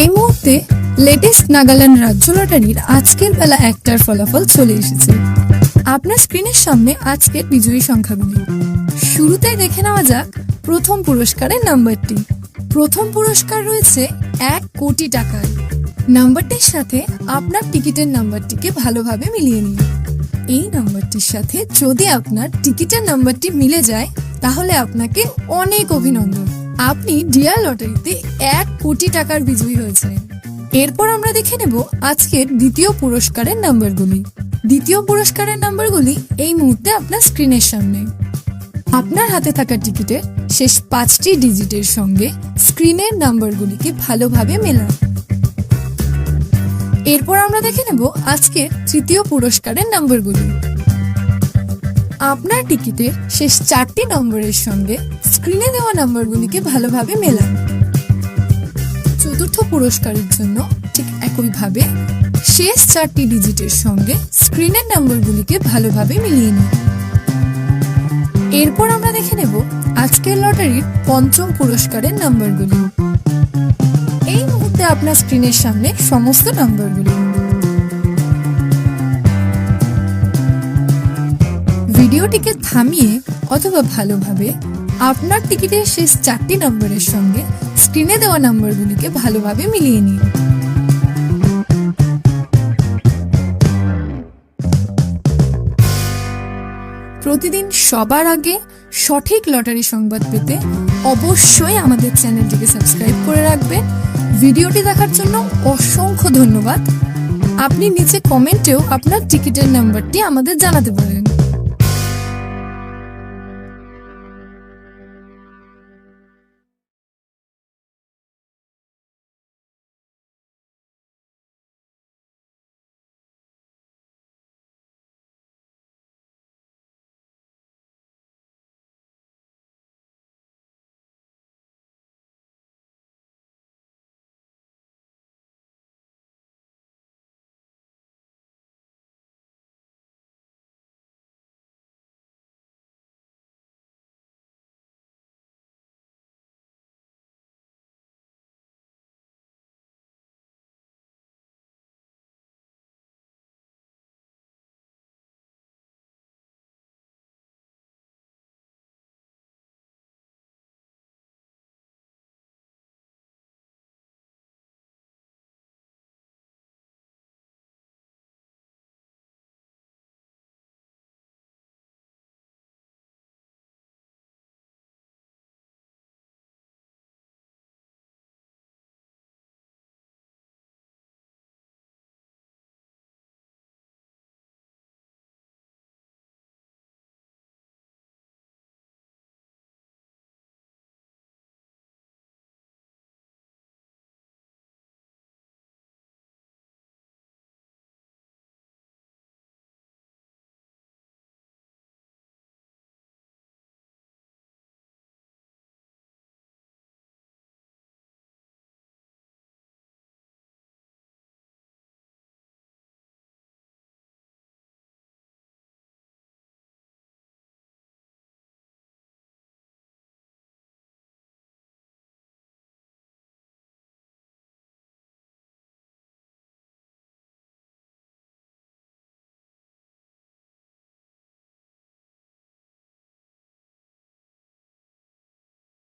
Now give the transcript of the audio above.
এই মুহূর্তে লেটেস্ট নাগাল্যান্ড রাজ্য লটারির আজকের বেলা 1টার ফলাফল চলে এসেছে। আপনার স্ক্রিনের সামনে আজকের বিজয়ী সংখ্যাগুলি। শুরুতেই দেখে নেওয়া যাক প্রথম পুরস্কারের নাম্বারটি। প্রথম পুরস্কার রয়েছে 1 কোটি টাকার। নাম্বারটির সাথে আপনার টিকিটের নাম্বারটিকে ভালোভাবে মিলিয়ে নিন। এই নাম্বারটির সাথে যদি আপনার টিকিটের নাম্বারটি মিলে যায় তাহলে আপনাকে অনেক অভিনন্দন, আপনি ডিয়ার লটারিতে 1 কোটি টাকার বিজয়ী হয়েছেন। এরপর আমরা দেখে নেব আজকের দ্বিতীয় পুরস্কারের নাম্বারগুলি। দ্বিতীয় পুরস্কারের নাম্বারগুলি এই মুহূর্তে আপনার স্ক্রিনের সামনে। আপনার হাতে থাকা টিকিটের শেষ 5টি ডিজিটের সঙ্গে স্ক্রিনের নাম্বারগুলিকে ভালোভাবে মেলান। এরপর আমরা দেখে নেব আজকের তৃতীয় পুরস্কারের নাম্বারগুলি। আপনার টিকিটের শেষ 4টি নম্বরের সঙ্গে স্ক্রিনে দেওয়া নাম্বারগুলিকে ভালোভাবে মেলান। চতুর্থ পুরস্কারের জন্য ঠিক একইভাবে শেষ 4টি ডিজিটের সঙ্গে স্ক্রিনের নাম্বারগুলিকে ভালোভাবে মিলিয়ে নিন। এরপর আমরা দেখে নেব আজকের লটারির পঞ্চম পুরস্কারের নাম্বারগুলি। এই মুহূর্তে আপনার স্ক্রিনের সামনে সমস্ত নাম্বারগুলি। ভিডিওটিকে থামিয়ে অথবা ভালোভাবে আপনার টিকিটের শেষ 4টি নম্বরের সঙ্গে স্ক্রিনে দেওয়া নাম্বারগুলিকে ভালোভাবে মিলিয়ে নিন। প্রতিদিন সবার আগে সঠিক লটারি সংবাদ পেতে অবশ্যই আমাদের চ্যানেলটিকে সাবস্ক্রাইব করে রাখবেন। ভিডিওটি দেখার জন্য অসংখ্য ধন্যবাদ। আপনি নিচে কমেন্টেও আপনার টিকিটের নাম্বারটি আমাদের জানাতে পারেন।